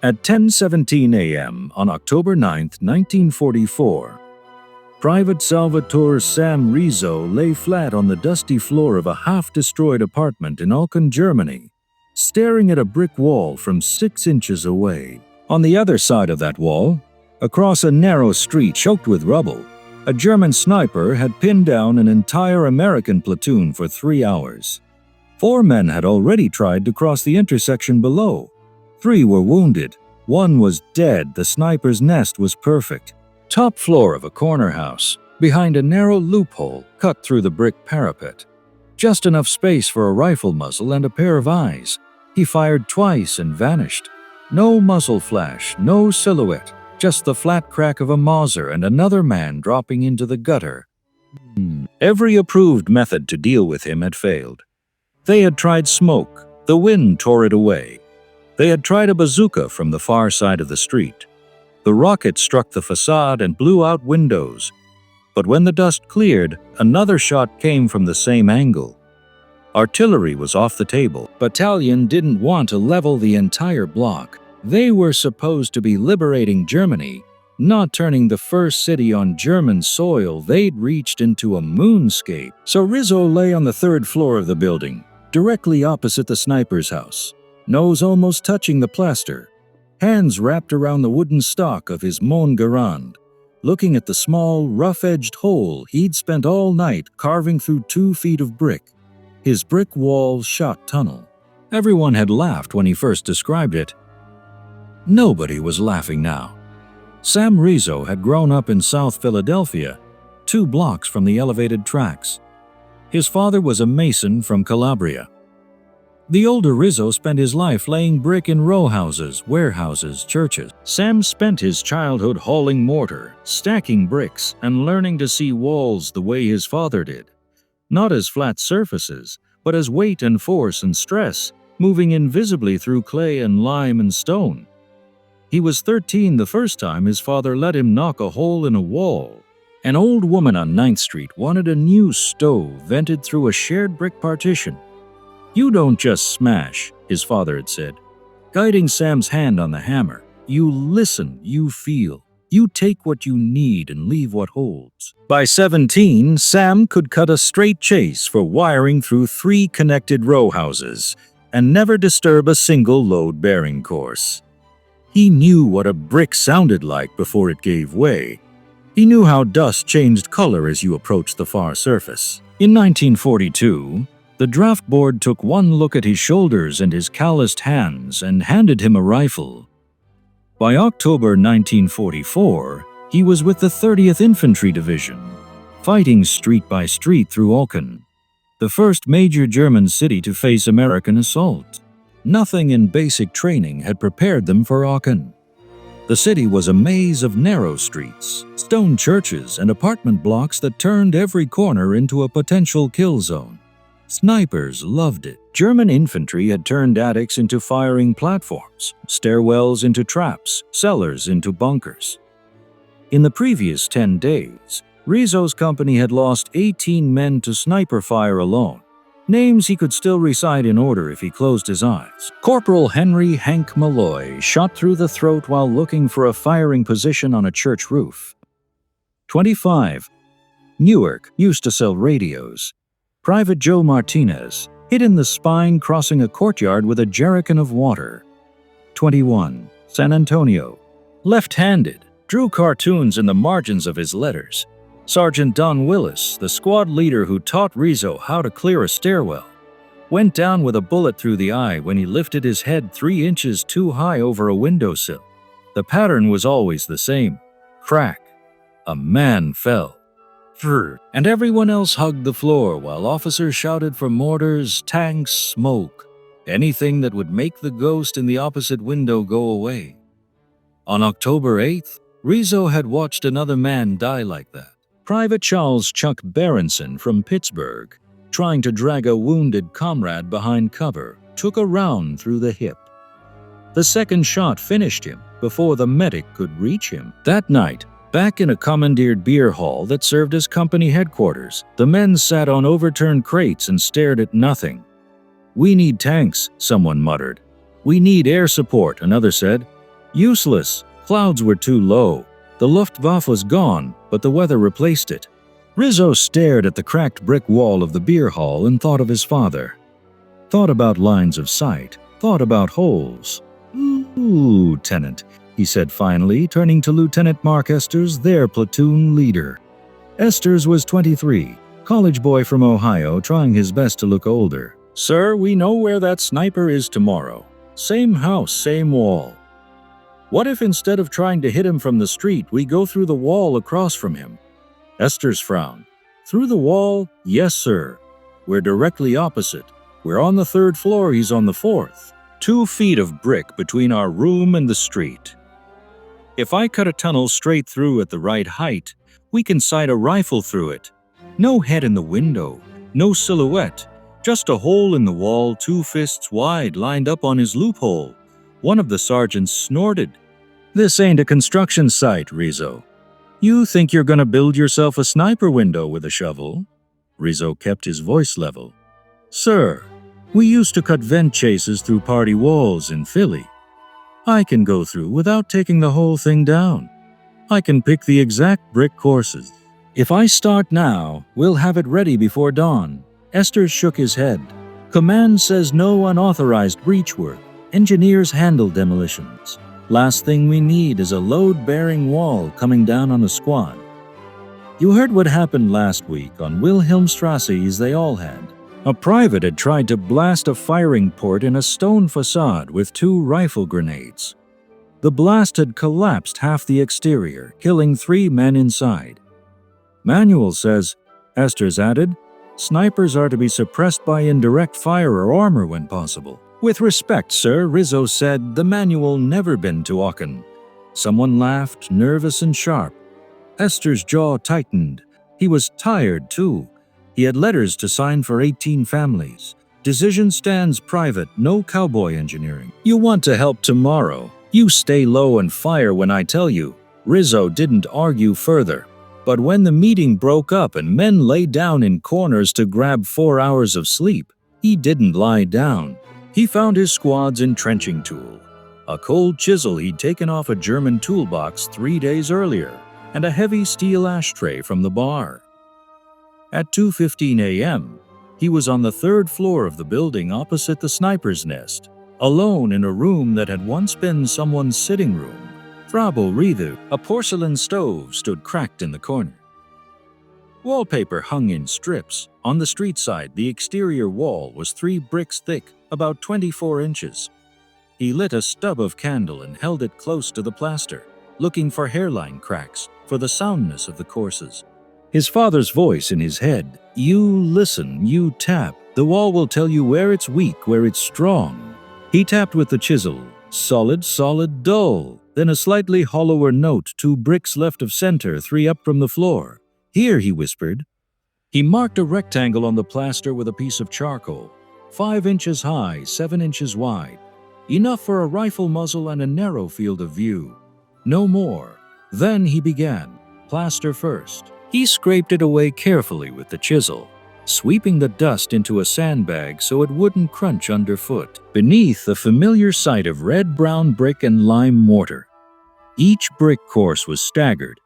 At 10:17 a.m. on October 9, 1944, Private Salvatore Sam Rizzo lay flat on the dusty floor of a half-destroyed apartment in Aachen, Germany, staring at a brick wall from 6 inches away. On the other side of that wall, across a narrow street choked with rubble, a German sniper had pinned down an entire American platoon for 3 hours. 4 men had already tried to cross the intersection below. 3 were wounded. 1 was dead. The sniper's nest was perfect. Top floor of a corner house, behind a narrow loophole cut through the brick parapet. Just enough space for a rifle muzzle and a pair of eyes. He fired twice and vanished. No muzzle flash, no silhouette, just the flat crack of a Mauser and another man dropping into the gutter. Every approved method to deal with him had failed. They had tried smoke. The wind tore it away. They had tried a bazooka from the far side of the street. The rocket struck the facade and blew out windows. But when the dust cleared, another shot came from the same angle. Artillery was off the table. Battalion didn't want to level the entire block. They were supposed to be liberating Germany, not turning the first city on German soil. They'd reached into a moonscape. So Rizzo lay on the 3rd floor of the building, directly opposite the sniper's house, nose almost touching the plaster, hands wrapped around the wooden stock of his Montgarand, looking at the small, rough-edged hole he'd spent all night carving through 2 feet of brick, his brick wall shot tunnel. Everyone had laughed when he first described it. Nobody was laughing now. Sam Rizzo had grown up in South Philadelphia, 2 blocks from the elevated tracks. His father was a mason from Calabria. The older Rizzo spent his life laying brick in row houses, warehouses, churches. Sam spent his childhood hauling mortar, stacking bricks, and learning to see walls the way his father did. Not as flat surfaces, but as weight and force and stress, moving invisibly through clay and lime and stone. He was 13 the first time his father let him knock a hole in a wall. An old woman on 9th Street wanted a new stove vented through a shared brick partition. "You don't just smash," his father had said, guiding Sam's hand on the hammer. "You listen, you feel. You take what you need and leave what holds." By 17, Sam could cut a straight chase for wiring through 3 connected row houses and never disturb a single load-bearing course. He knew what a brick sounded like before it gave way. He knew how dust changed color as you approached the far surface. In 1942, the draft board took one look at his shoulders and his calloused hands and handed him a rifle. By October 1944, he was with the 30th Infantry Division, fighting street by street through Aachen, the first major German city to face American assault. Nothing in basic training had prepared them for Aachen. The city was a maze of narrow streets, stone churches, and apartment blocks that turned every corner into a potential kill zone. Snipers loved it. German infantry had turned attics into firing platforms, stairwells into traps, cellars into bunkers. In the previous 10 days, Rizzo's company had lost 18 men to sniper fire alone, names he could still recite in order if he closed his eyes. Corporal Henry Hank Malloy shot through the throat while looking for a firing position on a church roof. 25. Newark used to sell radios. Private Joe Martinez, hit in the spine crossing a courtyard with a jerrycan of water. 21. San Antonio. Left-handed, drew cartoons in the margins of his letters. Sergeant Don Willis, the squad leader who taught Rizzo how to clear a stairwell, went down with a bullet through the eye when he lifted his head 3 inches too high over a windowsill. The pattern was always the same. Crack. A man fell. And everyone else hugged the floor while officers shouted for mortars, tanks, smoke, anything that would make the ghost in the opposite window go away. On October 8th, Rizzo had watched another man die like that. Private Charles Chuck Berenson from Pittsburgh, trying to drag a wounded comrade behind cover, took a round through the hip. The second shot finished him before the medic could reach him. That night, back in a commandeered beer hall that served as company headquarters, the men sat on overturned crates and stared at nothing. "We need tanks," someone muttered. "We need air support," another said. Useless. Clouds were too low. The Luftwaffe was gone, but the weather replaced it. Rizzo stared at the cracked brick wall of the beer hall and thought of his father. Thought about lines of sight. Thought about holes. Lieutenant, he said finally, turning to Lieutenant Mark Esters, their platoon leader. Esters was 23, college boy from Ohio, trying his best to look older. Sir, we know where that sniper is tomorrow. Same house, same wall. What if instead of trying to hit him from the street, we go through the wall across from him? Esters frowned. Through the wall? Yes, sir. We're directly opposite. We're on the 3rd floor, he's on the 4th. 2 feet of brick between our room and the street. If I cut a tunnel straight through at the right height, we can sight a rifle through it. No head in the window, no silhouette, just a hole in the wall 2 fists wide lined up on his loophole. One of the sergeants snorted. This ain't a construction site, Rizzo. You think you're gonna build yourself a sniper window with a shovel? Rizzo kept his voice level. Sir, we used to cut vent chases through party walls in Philly. I can go through without taking the whole thing down. I can pick the exact brick courses. If I start now, we'll have it ready before dawn. Esters shook his head. Command says no unauthorized breach work. Engineers handle demolitions. Last thing we need is a load-bearing wall coming down on a squad. You heard what happened last week on Wilhelmstrasse, as they all had. A private had tried to blast a firing port in a stone facade with 2 rifle grenades. The blast had collapsed half the exterior, killing 3 men inside. Manual says, Esters added, snipers are to be suppressed by indirect fire or armor when possible. With respect, sir, Rizzo said, the manual never been to Aachen. Someone laughed, nervous and sharp. Esters' jaw tightened. He was tired, too. He had letters to sign for 18 families. Decision stands private, no cowboy engineering. You want to help tomorrow. You stay low and fire when I tell you. Rizzo didn't argue further. But when the meeting broke up and men lay down in corners to grab 4 hours of sleep, he didn't lie down. He found his squad's entrenching tool, a cold chisel he'd taken off a German toolbox 3 days earlier, and a heavy steel ashtray from the bar. At 2:15 a.m., he was on the 3rd floor of the building opposite the sniper's nest, alone in a room that had once been someone's sitting room. Frabo Rizzo, a porcelain stove stood cracked in the corner. Wallpaper hung in strips. On the street side, the exterior wall was 3 bricks thick, about 24 inches. He lit a stub of candle and held it close to the plaster, looking for hairline cracks, for the soundness of the courses. His father's voice in his head, you listen, you tap. The wall will tell you where it's weak, where it's strong. He tapped with the chisel. Solid, solid, dull. Then a slightly hollower note, 2 bricks left of center, 3 up from the floor. Here, he whispered. He marked a rectangle on the plaster with a piece of charcoal, 5 inches high, 7 inches wide. Enough for a rifle muzzle and a narrow field of view. No more. Then he began, plaster first. He scraped it away carefully with the chisel, sweeping the dust into a sandbag so it wouldn't crunch underfoot. Beneath, the familiar sight of red-brown brick and lime mortar. Each brick course was staggered.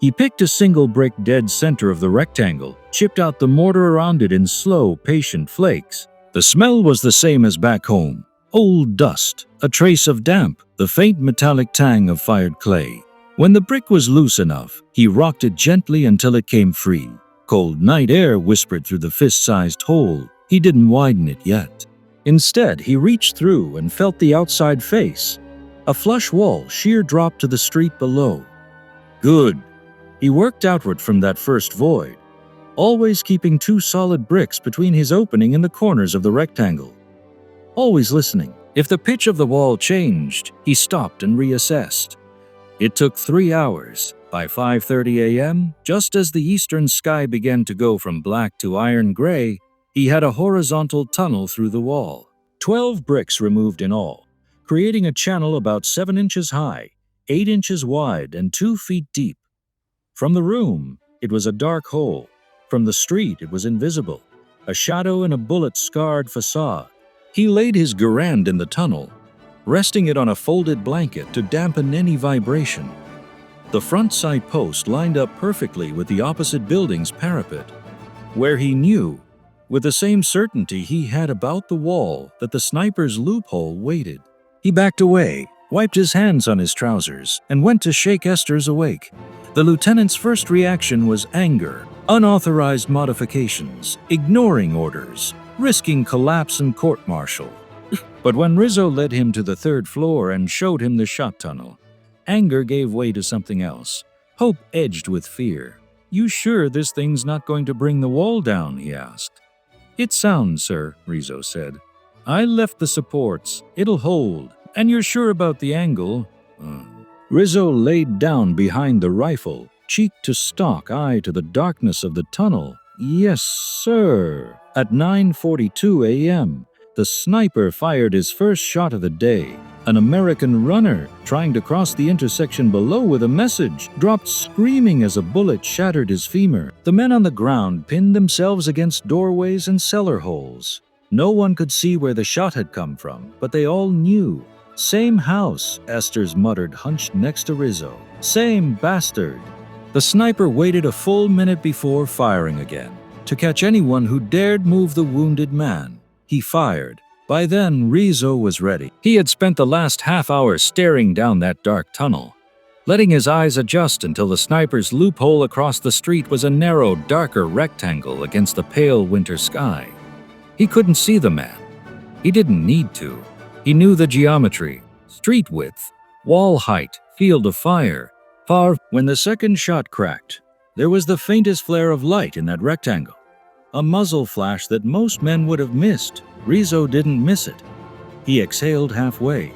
He picked a single brick dead center of the rectangle, chipped out the mortar around it in slow, patient flakes. The smell was the same as back home. Old dust, a trace of damp, the faint metallic tang of fired clay. When the brick was loose enough, he rocked it gently until it came free. Cold night air whispered through the fist-sized hole. He didn't widen it yet. Instead, he reached through and felt the outside face. A flush wall sheer dropped to the street below. Good. He worked outward from that first void, always keeping 2 solid bricks between his opening and the corners of the rectangle. Always listening. If the pitch of the wall changed, he stopped and reassessed. It took 3 hours. By 5:30 a.m., just as the eastern sky began to go from black to iron gray, he had a horizontal tunnel through the wall. 12 bricks removed in all, creating a channel about 7 inches high, 8 inches wide, and 2 feet deep. From the room, it was a dark hole. From the street, it was invisible, a shadow in a bullet-scarred facade. He laid his garand in the tunnel. resting it on a folded blanket to dampen any vibration. The front side post lined up perfectly with the opposite building's parapet, where he knew, with the same certainty he had about the wall, that the sniper's loophole waited. He backed away, wiped his hands on his trousers, and went to shake Esther's awake. The lieutenant's first reaction was anger, unauthorized modifications, ignoring orders, risking collapse and court-martial. But when Rizzo led him to the third floor and showed him the shot tunnel, anger gave way to something else. Hope edged with fear. "You sure this thing's not going to bring the wall down?" he asked. "It's sound, sir," Rizzo said. "I left the supports. It'll hold. And you're sure about the angle?" Rizzo laid down behind the rifle, cheek to stock, eye to the darkness of the tunnel. "Yes, sir." At 9:42 a.m., the sniper fired his first shot of the day. An American runner, trying to cross the intersection below with a message, dropped screaming as a bullet shattered his femur. The men on the ground pinned themselves against doorways and cellar holes. No one could see where the shot had come from, but they all knew. "Same house," Esther's muttered, hunched next to Rizzo. "Same bastard." The sniper waited a full minute before firing again, to catch anyone who dared move the wounded man. He fired. By then, Rizzo was ready. He had spent the last half hour staring down that dark tunnel, letting his eyes adjust until the sniper's loophole across the street was a narrow, darker rectangle against the pale winter sky. He couldn't see the man. He didn't need to. He knew the geometry: street width, wall height, field of fire. Far when the second shot cracked, there was the faintest flare of light in that rectangle. A muzzle flash that most men would have missed. Rizzo didn't miss it. He exhaled halfway,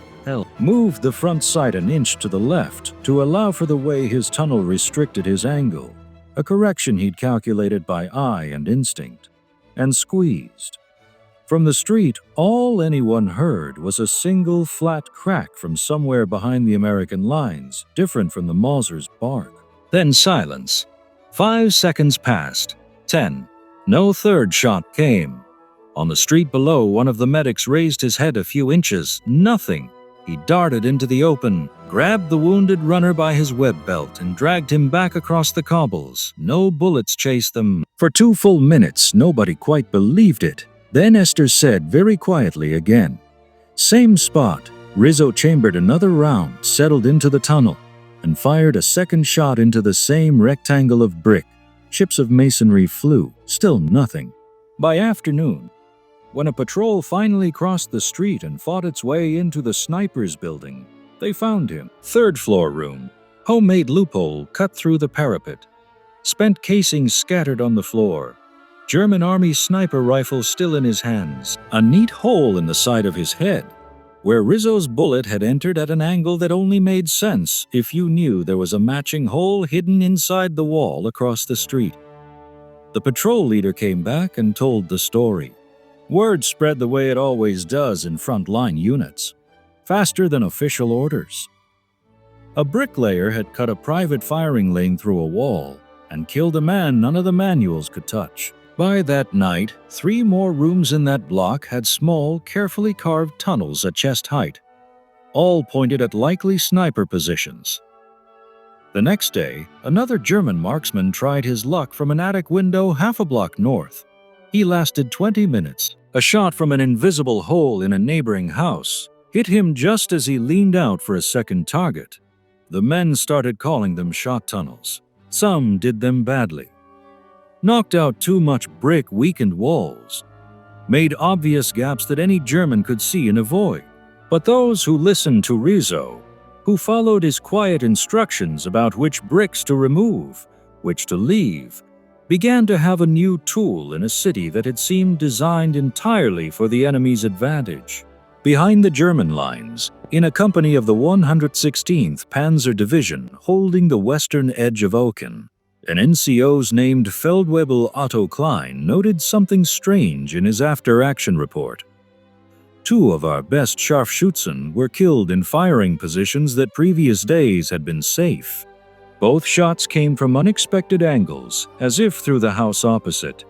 moved the front sight an inch to the left to allow for the way his tunnel restricted his angle, a correction he'd calculated by eye and instinct, and squeezed. From the street, all anyone heard was a single flat crack from somewhere behind the American lines, different from the Mauser's bark. Then silence. 5 seconds passed. 10. No third shot came. On the street below, one of the medics raised his head a few inches. Nothing. He darted into the open, grabbed the wounded runner by his web belt, and dragged him back across the cobbles. No bullets chased them. For 2 full minutes, nobody quite believed it. Then Esther said very quietly again. Same spot. Rizzo chambered another round, settled into the tunnel, and fired a second shot into the same rectangle of brick. Chips of masonry flew. Still nothing. By afternoon, when a patrol finally crossed the street and fought its way into the sniper's building, they found him. Third floor room. Homemade loophole cut through the parapet. Spent casings scattered on the floor. German Army sniper rifle still in his hands. A neat hole in the side of his head, where Rizzo's bullet had entered at an angle that only made sense if you knew there was a matching hole hidden inside the wall across the street. The patrol leader came back and told the story. Word spread the way it always does in front-line units, faster than official orders. A bricklayer had cut a private firing lane through a wall and killed a man none of the manuals could touch. By that night, 3 more rooms in that block had small, carefully carved tunnels at chest height. All pointed at likely sniper positions. The next day, another German marksman tried his luck from an attic window half a block north. He lasted 20 minutes. A shot from an invisible hole in a neighboring house hit him just as he leaned out for a second target. The men started calling them shot tunnels. Some did them badly. Knocked out too much brick, weakened walls. Made obvious gaps that any German could see and avoid. But those who listened to Rizzo, who followed his quiet instructions about which bricks to remove, which to leave, began to have a new tool in a city that had seemed designed entirely for the enemy's advantage. Behind the German lines, in a company of the 116th Panzer Division holding the western edge of Aachen, an NCO's named Feldwebel Otto Klein noted something strange in his after-action report. 2 of our best Scharfschützen were killed in firing positions that previous days had been safe. Both shots came from unexpected angles, as if through the house opposite.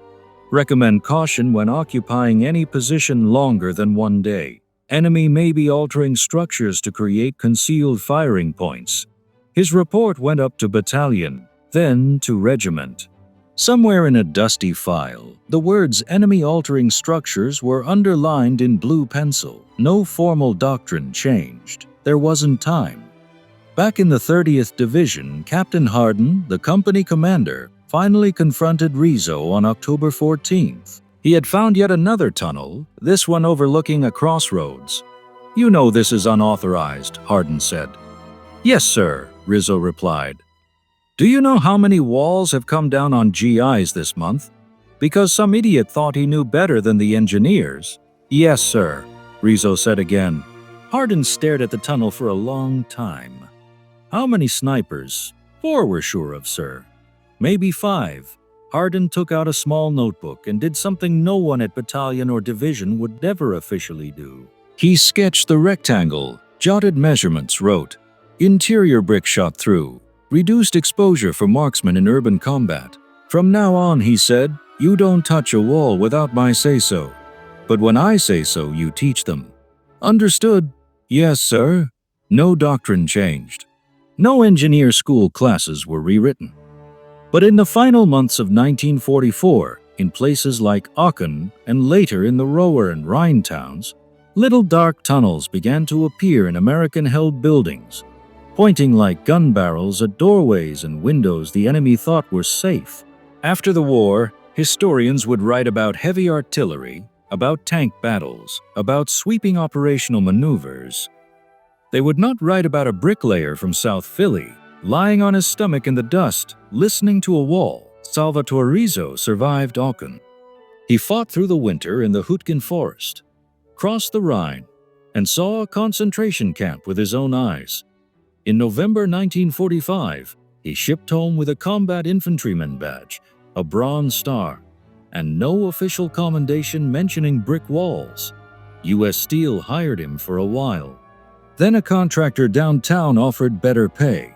Recommend caution when occupying any position longer than 1 day. Enemy may be altering structures to create concealed firing points. His report went up to battalion, then to regiment. Somewhere in a dusty file, the words "enemy altering structures" were underlined in blue pencil. No formal doctrine changed. There wasn't time. Back in the 30th Division, Captain Hardin, the company commander, finally confronted Rizzo on October 14th. He had found yet another tunnel, this one overlooking a crossroads. "You know this is unauthorized," Hardin said. "Yes, sir," Rizzo replied. "Do you know how many walls have come down on GIs this month? Because some idiot thought he knew better than the engineers." "Yes, sir," Rizzo said again. Hardin stared at the tunnel for a long time. "How many snipers?" "4 we're sure of, sir." "Maybe 5. Hardin took out a small notebook and did something no one at battalion or division would never officially do. He sketched the rectangle, jotted measurements, wrote, "Interior brick shot through. Reduced exposure for marksmen in urban combat. From now on," he said, "you don't touch a wall without my say-so. But when I say so, you teach them." "Understood." "Yes, sir." No doctrine changed. No engineer school classes were rewritten. But in the final months of 1944, in places like Aachen and later in the Ruhr and Rhine towns, little dark tunnels began to appear in American-held buildings, pointing like gun barrels at doorways and windows the enemy thought were safe. After the war, historians would write about heavy artillery, about tank battles, about sweeping operational maneuvers. They would not write about a bricklayer from South Philly, lying on his stomach in the dust, listening to a wall. Salvatore Rizzo survived Aachen. He fought through the winter in the Hütgen forest, crossed the Rhine, and saw a concentration camp with his own eyes. In November 1945, he shipped home with a combat infantryman badge, a Bronze Star, and no official commendation mentioning brick walls. U.S. Steel hired him for a while. Then a contractor downtown offered better pay.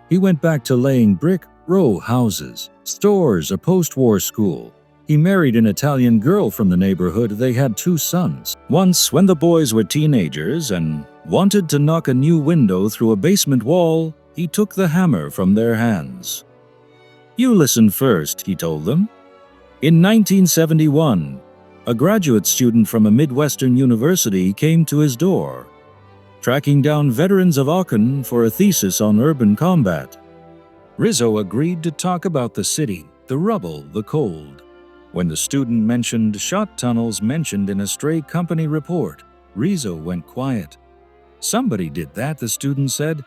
He went back to laying brick, row houses, stores, a post-war school. He married an Italian girl from the neighborhood. They had 2 sons. Once, when the boys were teenagers and wanted to knock a new window through a basement wall, he took the hammer from their hands. "You listen first," he told them. In 1971, a graduate student from a Midwestern university came to his door, tracking down veterans of Aachen for a thesis on urban combat. Rizzo agreed to talk about the city, the rubble, the cold. When the student mentioned shot tunnels mentioned in a stray company report, Rizzo went quiet. "Somebody did that," the student said.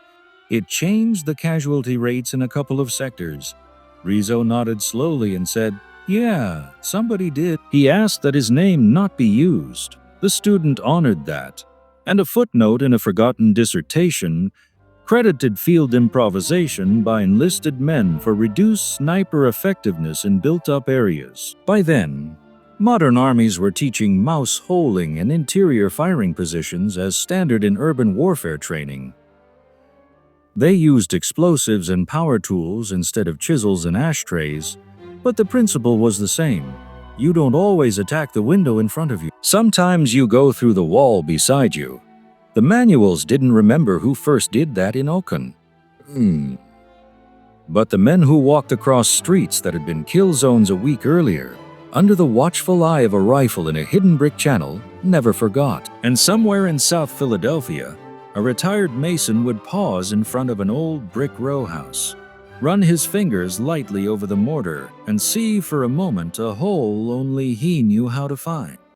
"It changed the casualty rates in a couple of sectors." Rizzo nodded slowly and said, "Yeah, somebody did." He asked that his name not be used. The student honored that, and a footnote in a forgotten dissertation credited field improvisation by enlisted men for reduced sniper effectiveness in built-up areas. By then, modern armies were teaching mouse-holing and interior firing positions as standard in urban warfare training. They used explosives and power tools instead of chisels and ashtrays, but the principle was the same. You don't always attack the window in front of you. Sometimes you go through the wall beside you. The manuals didn't remember who first did that in Aachen. But the men who walked across streets that had been kill zones a week earlier, under the watchful eye of a rifle in a hidden brick channel, never forgot. And somewhere in South Philadelphia, a retired mason would pause in front of an old brick row house, run his fingers lightly over the mortar, and see for a moment a hole only he knew how to find.